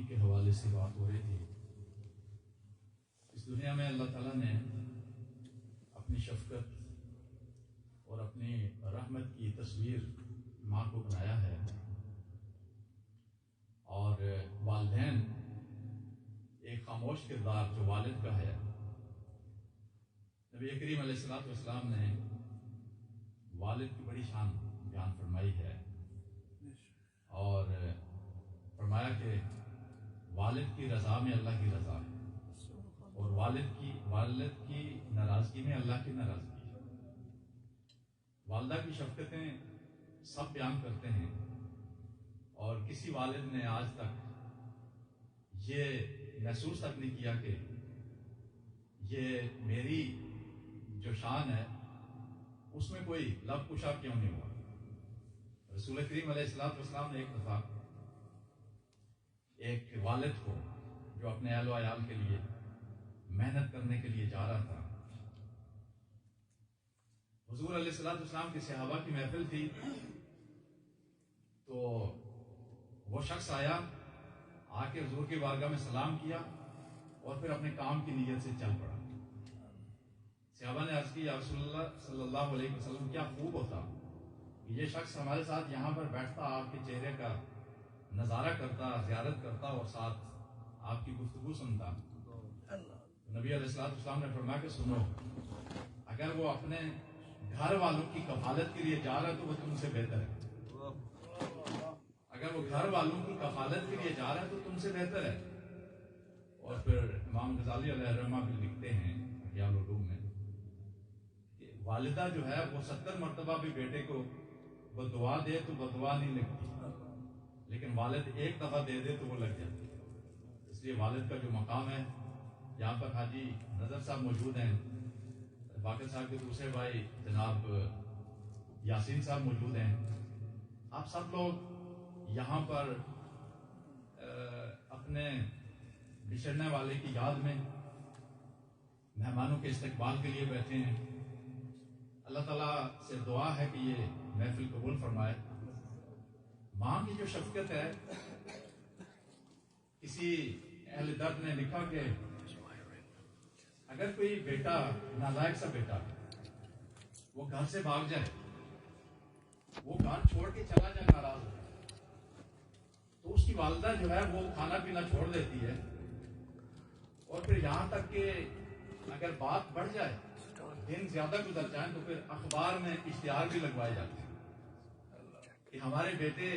معافی کے حوالے سے بات ہو رہی تھی. اس دنیا میں اللہ تعالیٰ نے اپنی شفقت اور اپنی رحمت کی تصویر ماں کو بنایا ہے، اور والدین ایک خاموش کردار جو والد کا ہے. نبی کریم علیہ الصلوۃ والسلام نے والد کی بڑی شان بیان فرمائی ہے اور فرمایا کہ والد کی رضا میں اللہ کی رضا ہے اور والد کی ناراضگی میں اللہ کی ناراضگی ہے. والدہ کی شفقتیں سب بیان کرتے ہیں، اور کسی والد نے آج تک یہ محسوس تک نہیں کیا کہ یہ میری جو شان ہے اس میں کوئی لب کشا کیوں نہیں ہوا. رسول کریم علیہ الصلوۃ والسلام نے ایک دفعہ ایک والد کو جو اپنے اہل و عیال کے لیے محنت کرنے کے لیے جا رہا تھا، حضور علیہ الصلوۃ والسلام کی صحابہ کی محفل تھی، تو وہ شخص آیا، آ کے حضور کی بارگاہ میں سلام کیا اور پھر اپنے کام کی نیت سے چل پڑا. صحابہ نے عرض کی، یا رسول اللہ صلی اللہ علیہ وسلم، کیا خوب ہوتا یہ شخص ہمارے ساتھ یہاں پر بیٹھتا، آپ کے چہرے کا نظارہ کرتا، زیارت کرتا اور ساتھ آپ کی گفتگو سنتا. نبی علیہ الصلوۃ والسلام نے فرمایا کہ سنو، اگر وہ اپنے گھر والوں کی کفالت کے لیے جا رہا ہے تو وہ تم سے بہتر ہے. اگر وہ گھر والوں کی کفالت کے لیے جا رہا ہے تو تم سے بہتر ہے. اور پھر امام غزالی علیہ الرحمہ بھی لکھتے ہیں احیاء العلوم میں کہ والدہ جو ہے وہ 70 مرتبہ بھی بیٹے کو وہ دعا دے تو وہ دعا نہیں لگتی، لیکن والد ایک دفعہ دے دے تو وہ لگ جاتی ہے. اس لیے والد کا جو مقام ہے، یہاں پر حاجی نظر صاحب موجود ہیں، باقر صاحب کے دوسرے بھائی جناب یاسین صاحب موجود ہیں. آپ سب لوگ یہاں پر اپنے بچھڑنے والے کی یاد میں مہمانوں کے استقبال کے لیے بیٹھے ہیں. اللہ تعالیٰ سے دعا ہے کہ یہ محفل قبول فرمائے. ماں کی جو شفقت ہے، کسی اہل درد نے لکھا کہ اگر کوئی بیٹا، نالائق سا بیٹا، وہ گھر سے بھاگ جائے، وہ گھر چھوڑ کے چلا جائے ناراض ہو جائے، تو اس کی والدہ جو ہے وہ کھانا پینا چھوڑ دیتی ہے، اور پھر یہاں تک کہ اگر بات بڑھ جائے، دن زیادہ گزر جائیں، تو پھر اخبار میں اشتہار بھی لگوائے جاتے ہیں کہ ہمارے بیٹے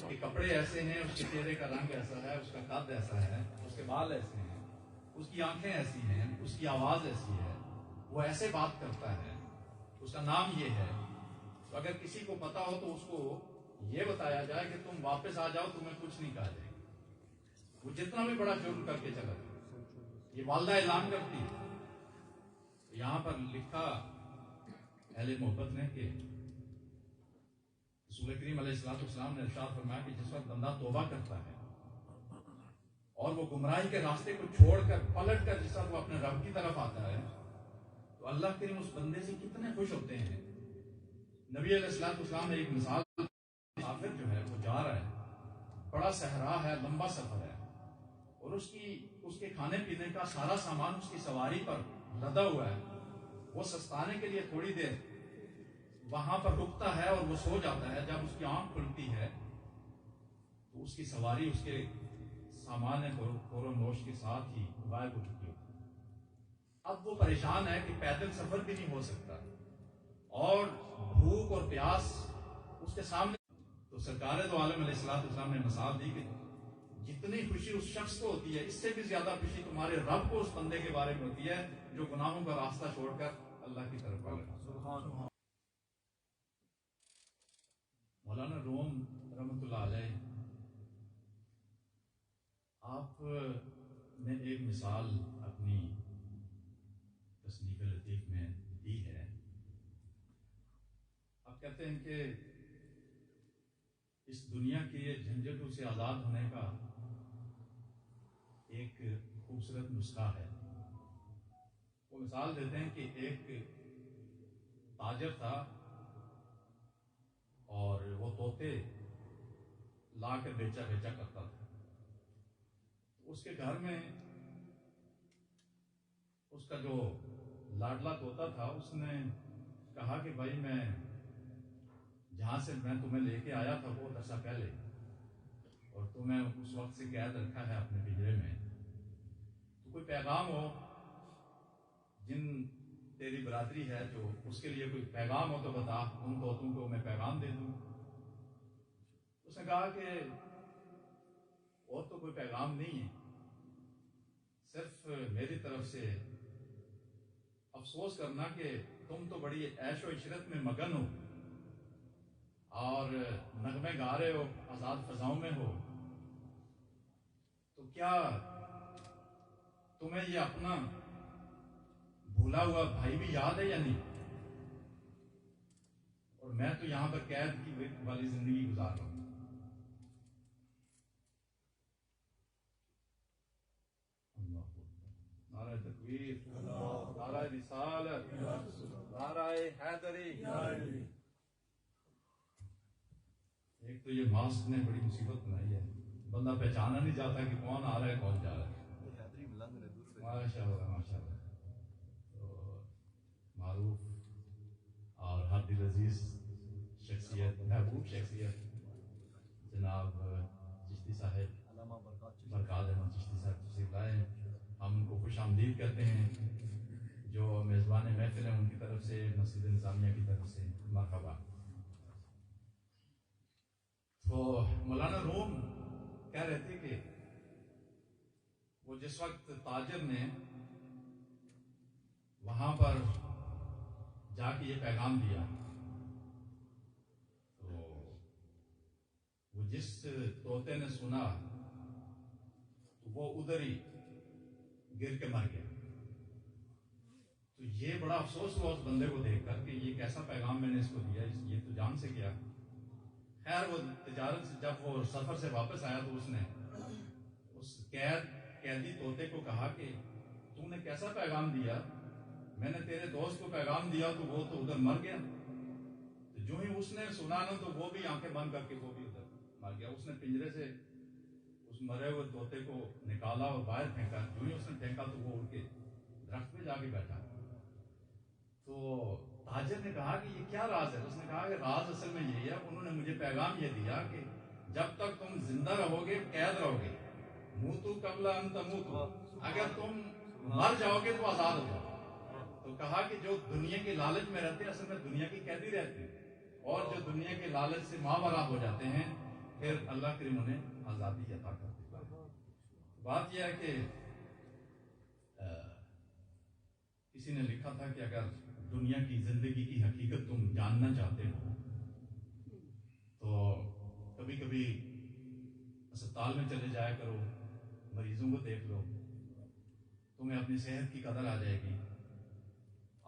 کے کپڑے ایسے ہیں، اس کے چہرے کا رنگ ایسا ہے، اس کا قد ایسا ہے، اس کے بال ایسے ہیں، اس کی آنکھیں ایسی ہیں، اس کی آواز ایسی ہے، وہ ایسے بات کرتا ہے، اس کا نام یہ ہے. تو اگر کسی کو پتا ہو تو اس کو یہ بتایا جائے کہ تم واپس آ جاؤ، تمہیں کچھ نہیں کہا جائے گا، وہ جتنا بھی بڑا جرم کر کے چلا جائے. یہ والدہ اعلان کرتی ہے. یہاں پر لکھا اہل محبت نے کہ رسول کریم علیہ الصلوۃ والسلام نے ارشاد فرمایا کہ جس وقت بندہ توبہ کرتا ہے اور وہ گمراہی کے راستے کو چھوڑ کر پلٹ کر جس وقت وہ اپنے رب کی طرف آتا ہے، تو اللہ کریم اس بندے سے کتنے خوش ہوتے ہیں. نبی علیہ الصلوۃ والسلام نے ایک مثال، مسافر جو ہے وہ جا رہا ہے، بڑا صحرا ہے، لمبا سفر ہے، اور اس کے کھانے پینے کا سارا سامان اس کی سواری پر لدا ہوا ہے. وہ سستانے کے لیے تھوڑی دیر وہاں پر رکتا ہے اور وہ سو جاتا ہے. جب اس کی آنکھ کھلتی ہے تو اس کی سواری اس کے سامان خور و نوش کے ساتھ ہی غائب ہو چکی ہوتی ہے. اب وہ پریشان ہے کہ پیدل سفر بھی نہیں ہو سکتا اور بھوک اور پیاس اس کے سامنے. تو سرکار دو عالم علیہ الصلوۃ والسلام نے مثال دی کہ جتنی خوشی اس شخص کو ہوتی ہے، اس سے بھی زیادہ خوشی تمہارے رب کو اس بندے کے بارے میں ہوتی ہے جو گناہوں کا راستہ چھوڑ کر اللہ کی طرف آ گیا. مولانا روم رحمۃ اللہ علیہ، آپ نے ایک مثال اپنی تصنیف لطیف میں دی ہے. آپ کہتے ہیں کہ اس دنیا کے جھنجھٹوں سے آزاد ہونے کا ایک خوبصورت نسخہ ہے. وہ مثال دیتے ہیں کہ ایک تاجر تھا اور وہ طوطے لا کر بیچا کرتا تھا. اس کے گھر میں اس کا جو لاڈلا طوطا تھا اس نے کہا کہ بھائی میں جہاں سے میں تمہیں لے کے آیا تھا بہت عرصہ پہلے، اور تمہیں اس وقت سے قید رکھا ہے اپنے پنجرے میں، تو کوئی پیغام ہو جن تیری برادری ہے جو اس کے لیے کوئی پیغام ہو تو بتا، ان طوطوں کو میں پیغام دے دوں۔ اس نے کہا کہ اور تو کوئی پیغام نہیں ہے، صرف میری طرف سے افسوس کرنا کہ تم تو بڑی عیش و عشرت میں مگن ہو اور نغمے گا رہے ہو، آزاد فضاؤں میں ہو، تو کیا تمہیں یہ اپنا بھولا ہوا بھائی بھی یاد ہے یا نہیں؟ اور میں تو یہاں پر قید کی والی زندگی گزار رہا ہوں۔ نعرہ تکبیر، نعرہ رسالت، نعرہ حیدری۔ ایک تو یہ ماسک نے بڑی مصیبت بنائی ہے، بندہ پہچانا نہیں جاتا کہ کون آ رہا ہے کون جا رہا ہے۔ ماشاء اللہ ماشاء اللہ، تو معروف اور ہر دل عزیز شخصیت، محبوب شخصیت جناب چشتی صاحب، برکات احمد چشتی صاحب تشریف لائے ہیں، ہم ان کو خوش آمدید کہتے ہیں۔ جو میزبان محفل ہیں ان کی طرف سے، مسجد نظامیہ کی طرف سے مرحبا۔ تو مولانا روم کہہ رہے تھے کہ وہ جس وقت تاجر نے وہاں پر جا کے یہ پیغام دیا، تو وہ جس طوطے نے سنا تو وہ ادھر ہی گر کے مر گیا۔ تو یہ بڑا افسوس ہوا اس بندے کو دیکھ کر کہ یہ کیسا پیغام میں نے اس کو دیا، یہ تو جان سے گیا۔ خیر وہ تجارت سے جب وہ سفر سے واپس آیا تو اس نے اس قیدی طوطے کو کہا کہ تم نے کیسا پیغام دیا، میں نے تیرے دوست کو پیغام دیا تو وہ تو ادھر مر گیا۔ تو جو ہی اس نے سنا نا تو وہ بھی آنکھیں بند کر کے وہ بھی ادھر مر گیا۔ اس نے پنجرے سے اس مرے ہوئے طوطے کو نکالا اور باہر پھینکا، جو ہی اس نے پھینکا تو وہ اڑ کے درخت پہ جا کے بیٹھا۔ تو تاجر نے کہا کہ یہ کیا راز ہے؟ اس نے کہا کہ راز اصل میں یہی ہے، انہوں نے مجھے پیغام یہ دیا کہ جب تک تم زندہ رہو گے قید رہو گے، موتو قبل ان تموتو، اگر تم مر جاؤ گے تو آزاد ہو جاؤ۔ تو کہا کہ جو دنیا کے لالچ میں رہتے ہیں اصل میں دنیا کی قیدی رہتے ہیں، اور جو دنیا کے لالچ سے ماورا ہو جاتے ہیں پھر اللہ کریم انہیں آزادی عطا کر دیتا ہے۔ بات یہ ہے کہ کسی نے لکھا تھا کہ اگر دنیا کی زندگی کی حقیقت تم جاننا چاہتے ہو تو کبھی کبھی اسپتال میں چلے جایا کرو، مریضوں کو دیکھ لو، تمہیں اپنی صحت کی قدر آ جائے گی۔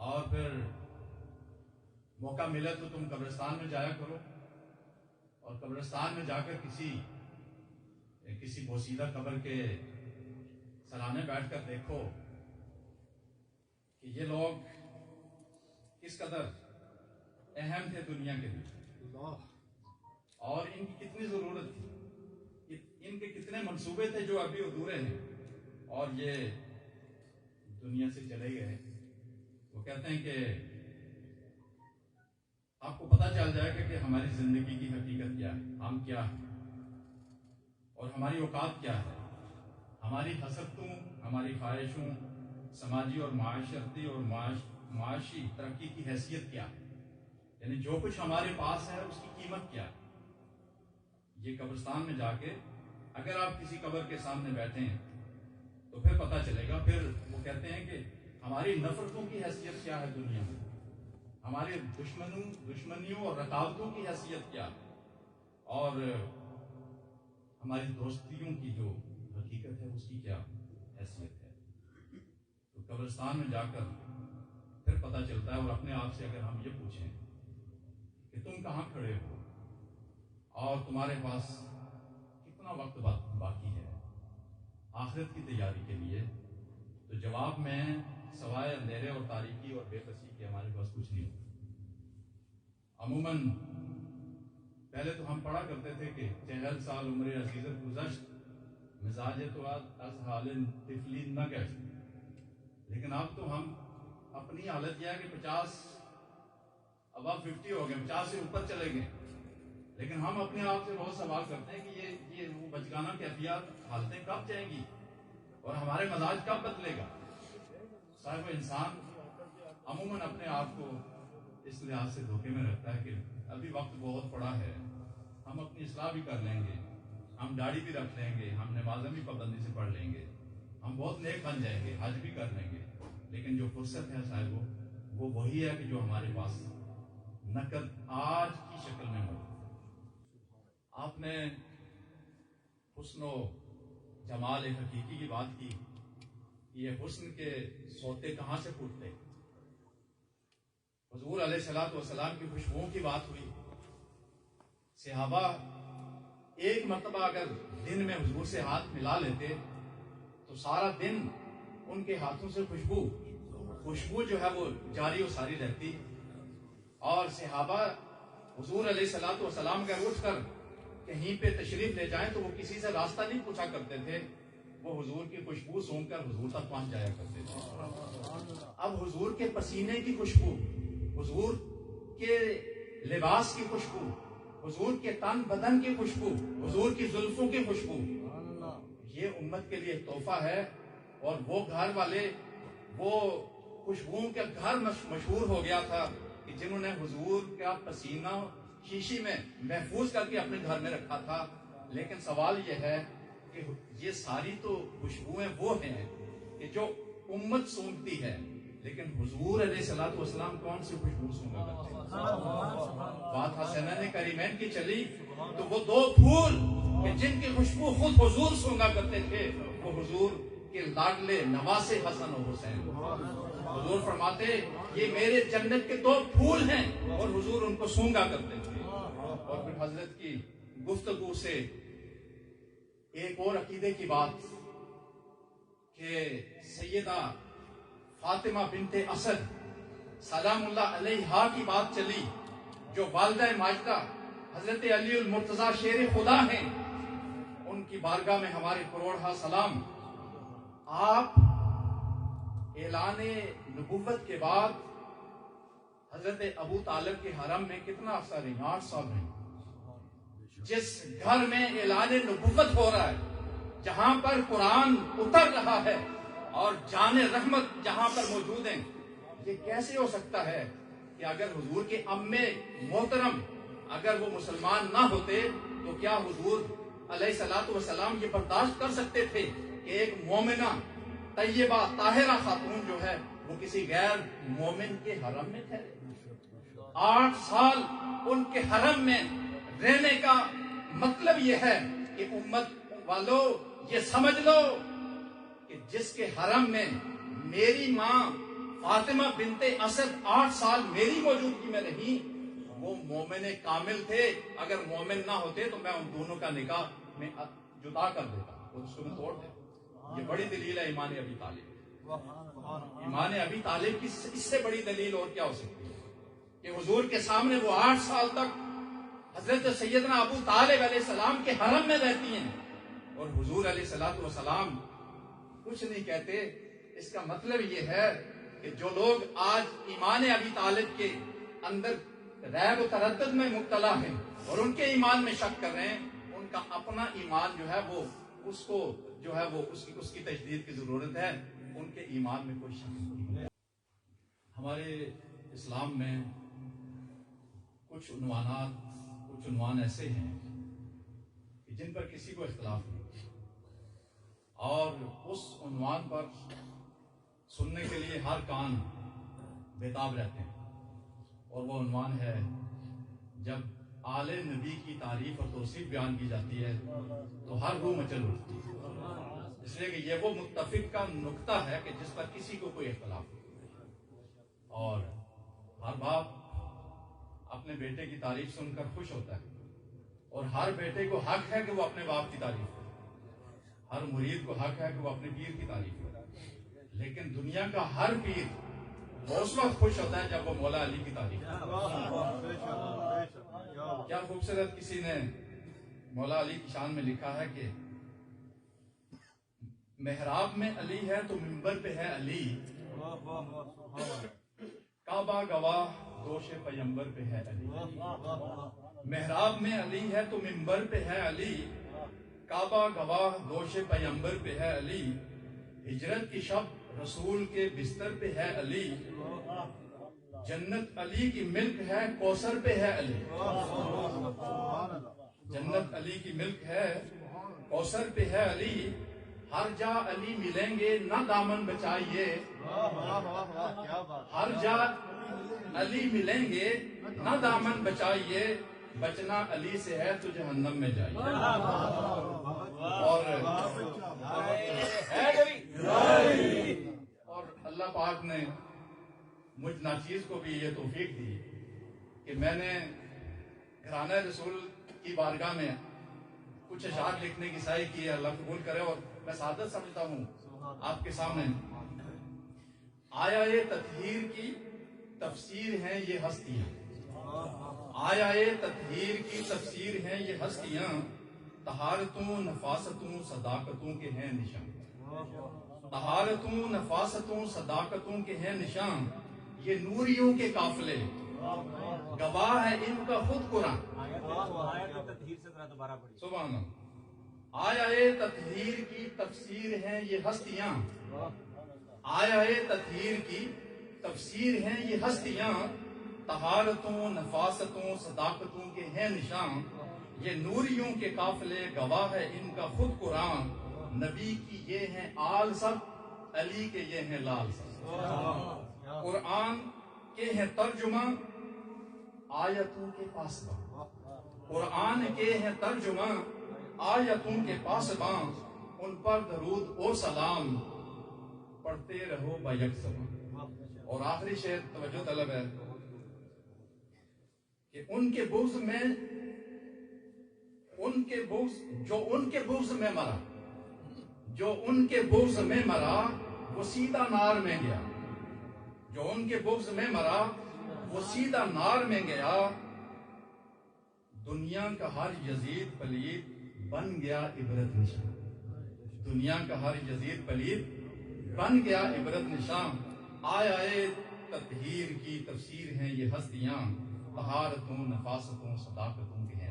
اور پھر موقع ملے تو تم قبرستان میں جایا کرو، اور قبرستان میں جا کر کسی بوسیدہ قبر کے سرانے بیٹھ کر دیکھو کہ یہ لوگ کس قدر اہم تھے دنیا کے لیے، اور ان کی کتنی ضرورت تھی، ان کے کتنے منصوبے تھے جو ابھی ادھورے ہیں، اور یہ دنیا سے چلے گئے۔ وہ کہتے ہیں کہ آپ کو پتہ چل جائے گا کہ ہماری زندگی کی حقیقت کیا ہے، ہم کیا ہیں اور ہماری اوقات کیا ہے، ہماری حسرتوں، ہماری خواہشوں، سماجی اور معاشرتی اور معاشی ترقی کی حیثیت کیا ہے، یعنی جو کچھ ہمارے پاس ہے اس کی قیمت کیا ہے۔ یہ قبرستان میں جا کے اگر آپ کسی قبر کے سامنے بیٹھے ہیں تو پھر پتہ چلے گا۔ پھر وہ کہتے ہیں کہ ہماری نفرتوں کی حیثیت کیا ہے دنیا میں، ہماری دشمنیوں اور رکاوٹوں کی حیثیت کیا ہے، اور ہماری دوستیوں کی جو حقیقت ہے اس کی کیا حیثیت ہے۔ تو قبرستان میں جا کر پھر پتہ چلتا ہے۔ اور اپنے آپ سے اگر ہم یہ پوچھیں کہ تم کہاں کھڑے ہو اور تمہارے پاس کتنا وقت باقی ہے آخرت کی تیاری کے لیے، تو جواب میں سوائے اندھیرے اور تاریکی اور بے بسی کے ہمارے پاس کچھ نہیں ہوتا۔ عموماً پہلے تو ہم پڑھا کرتے تھے کہ 40 سال عمر عزیزت گزشت، مزاج تو از حال طفلی نہ گئے، لیکن اب تو ہم اپنی حالت یہ ہے کہ 50 اب 50 ہو گئے، 50 سے اوپر چلے گئے، لیکن ہم اپنے آپ سے بہت سوال کرتے ہیں کہ یہ وہ بچگانہ کیفیات حالتیں کب جائیں گی اور ہمارے مزاج کب بدلے گا؟ صاحب انسان عموماً اپنے آپ کو اس لحاظ سے دھوکے میں رکھتا ہے کہ ابھی وقت بہت پڑا ہے، ہم اپنی اصلاح بھی کر لیں گے، ہم داڑھی بھی رکھ لیں گے، ہم نمازیں بھی پابندی سے پڑھ لیں گے، ہم بہت نیک بن جائیں گے، حج بھی کر لیں گے، لیکن جو فرصت ہے صاحب وہ وہی ہے کہ جو ہمارے پاس نقد آج کی شکل میں ہو۔ آپ نے حسن و جمال حقیقی کی بات کی، یہ حسن کے سوتے کہاں سے پھوٹتے؟ حضور علیہ الصلوۃ والسلام کی خوشبوؤں کی بات ہوئی، صحابہ ایک مرتبہ اگر دن میں حضور سے ہاتھ ملا لیتے تو سارا دن ان کے ہاتھوں سے خوشبو جو ہے وہ جاری و ساری رہتی، اور صحابہ حضور علیہ الصلوۃ والسلام اگر اٹھ کر کہیں پہ تشریف لے جائیں تو وہ کسی سے راستہ نہیں پوچھا کرتے تھے، وہ حضور کی خوشبو سونگ کر حضور تک پہنچ جایا کرتے تھے۔ اب حضور کے پسینے کی خوشبو، حضور کے لباس کی خوشبو، حضور کے تن بدن کی خوشبو، حضور کی زلفوں کی خوشبو، یہ امت کے لیے تحفہ ہے۔ اور وہ گھر والے وہ خوشبوؤں کے گھر مشہور ہو گیا تھا کہ جنہوں نے حضور کا پسینہ شیشی میں محفوظ کر کے اپنے گھر میں رکھا تھا۔ لیکن سوال یہ ہے کہ یہ ساری تو خوشبوئیں وہ ہیں کہ جو امت سونگتی ہے، لیکن حضور علیہ الصلوۃ والسلام کون سی خوشبو سونگا کرتے ہیں؟ بات حسنین کریمین کی چلی تو وہ دو پھول کہ جن کی خوشبو خود حضور سونگا کرتے تھے، وہ حضور کے لاڈلے نواسے حسن و حسین۔ حضور فرماتے یہ میرے جنت کے دو پھول ہیں، اور حضور ان کو سونگا کرتے تھے۔ اور پھر حضرت کی گفتگو سے ایک اور عقیدے کی بات کہ سیدہ فاطمہ بنت اسد سلام اللہ علیہا کی بات چلی، جو والدہ ماجدہ حضرت علی المرتضیٰ شیر خدا ہیں، ان کی بارگاہ میں ہمارے کروڑہا سلام۔ آپ اعلان نبوت کے بعد حضرت ابو طالب کے حرم میں کتنا عرصہ رہی؟ 8 سال رہی۔ جس گھر میں اعلان نبوت ہو رہا ہے، جہاں پر قرآن اتر رہا ہے اور جان رحمت جہاں پر موجود ہیں، یہ کیسے ہو سکتا ہے کہ اگر حضور کے امّ محترم اگر وہ مسلمان نہ ہوتے تو کیا حضور علیہ الصلوۃ والسلام یہ برداشت کر سکتے تھے کہ ایک مومنہ طیبہ طاہرہ خاتون جو ہے وہ کسی غیر مومن کے حرم میں ٹھہرے؟ 8 سال ان کے حرم میں رہنے کا مطلب یہ ہے کہ امت والو یہ سمجھ لو کہ جس کے حرم میں میری ماں فاطمہ بنت اسد 8 سال میری موجودگی میں رہی، وہ مومن کامل تھے۔ اگر مومن نہ ہوتے تو میں ان دونوں کا نکاح میں جدا کر دیتا اور اس کو میں توڑ دیتا۔ یہ بڑی دلیل ہے ایمان ابی طالب۔ ایمان ابی طالب کی اس سے بڑی دلیل اور کیا ہو سکتی ہے کہ حضور کے سامنے وہ 8 سال تک حضرت سیدنا ابو طالب علیہ السلام کے حرم میں رہتی ہیں اور حضور علیہ الصلوۃ والسلام کچھ نہیں کہتے۔ اس کا مطلب یہ ہے کہ جو لوگ آج ایمان ابی طالب کے اندر ریب و تردد میں مبتلا ہیں اور ان کے ایمان میں شک کر رہے ہیں، ان کا اپنا ایمان جو ہے وہ اس کو جو ہے وہ اس کی تجدید کی ضرورت ہے۔ ان کے ایمان میں کوئی شک نہیں ہے۔ ہمارے اسلام میں کچھ عنوان ایسے ہیں کہ جن پر کسی کو اختلاف نہیں، اور اس عنوان پر سننے کے لیے ہر کان بےتاب رہتے ہیں، اور وہ عنوان ہے جب آل نبی کی تعریف اور توصیف بیان کی جاتی ہے تو ہر روح مچل اٹھتی ہے، اس لیے کہ یہ وہ متفق کا نقطہ ہے کہ جس پر کسی کو کوئی اختلاف نہیں، اور ہر باپ اپنے بیٹے کی تعریف سن کر خوش ہوتا ہے، اور ہر بیٹے کو حق ہے کہ وہ اپنے باپ کی تعریف کرے، ہر مرید کو حق ہے کہ وہ اپنے پیر کی تعریف کرے، لیکن دنیا کا ہر پیر وہ اس وقت خوش ہوتا ہے جب وہ مولا علی کی تعریف کرے۔ کیا خوبصورت کسی نے مولا علی کی شان میں لکھا ہے کہ محراب میں علی ہے تو منبر پہ ہے علی، کعبہ گواہ دوش پیمبر پہ ہے علی۔ محراب میں علی ہے تو منبر پہ ہے علی، کعبہ گواہ دوش پیمبر پہ ہے علی، ہجرت کی شب رسول کے بستر پہ ہے علی، جنت علی کی ملک ہے کوثر پہ ہے علی، جنت علی کی ملک ہے کوثر پہ ہے علی، ہر جا علی ملیں گے نہ دامن بچائیے، ہر جا علی ملیں گے نہ دامن بچائیے، بچنا علی سے ہے تو جہنم میں جائیے۔ اور اللہ پاک نے مجھ ناچیز کو بھی یہ توفیق دی کہ میں نے گھرانہ رسول کی بارگاہ میں کچھ اشعار لکھنے کی سعی کی ہے، اللہ قبول کرے، اور میں سعادت سمجھتا ہوں آپ کے سامنے۔ آیا تطہیر کی تفسیر ہیں یہ ہستیاں، آیا تطہیر کی تفسیر ہیں یہ ہستیاں، طہارتوں نفاستوں صداقتوں کے ہیں نشان، طہارتوں نفاستوں صداقتوں کے ہیں نشان، یہ نوریوں کے قافلے گواہ ہے ان کا خود قرآن۔ سبحان اللہ۔ آیا تطہیر کی تفسیر ہیں یہ ہستیاں، آیا تطہیر کی تفسیر ہیں یہ ہستیاں، طہارتوں نفاستوں صداقتوں کے ہیں نشان، یہ نوریوں کے قافلے گواہ ہے ان کا خود قرآن، نبی کی یہ ہیں آل سب، علی کے یہ ہیں لال سب، قرآن کے ہیں ترجمہ آیتوں کے پاسباں، قرآن کے ہیں ترجمہ آیتوں کے پاسباں، ان پر درود و سلام پڑھتے رہو بیک زبان۔ اور آخری شعر توجہ طلب ہے کہ ان کے بغض میں، ان کے بغض جو ان کے بغض میں مرا، جو ان کے بغض میں مرا وہ سیدھا نار میں گیا، جو ان کے بغض میں مرا وہ سیدھا نار میں گیا، دنیا کا ہر یزید پلید بن گیا عبرت نشان، دنیا کا ہر یزید پلید بن گیا عبرت نشان، آیا تطہیر کی تفسیر ہیں یہ ہستیاں، طہارتوں نفاستوں صداقتوں کے ہیں